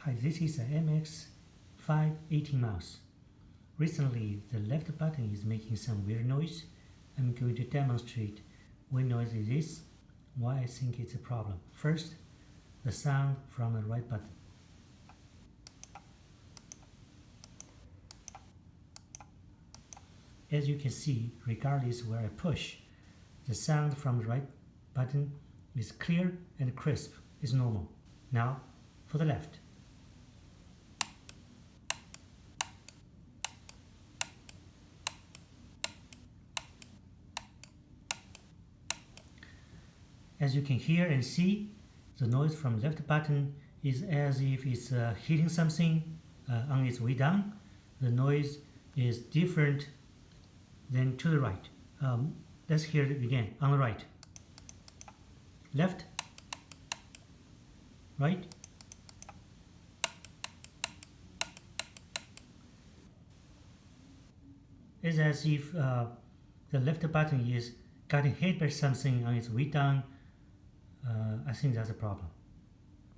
Hi, this is an MX518 mouse. Recently, the left button is making some weird noise. I'm going to demonstrate what noise it is, why I think it's a problem. First, the sound from the right button. As you can see, regardless where I push, the sound from the right button is clear and crisp, it's normal. Now, for the left. As you can hear and see, the noise from left button is as if it's hitting something on its way down. The noise is different than to the right. Let's hear it again. On the right. Left. Right. It's as if the left button is getting hit by something on its way down. I think that's a problem.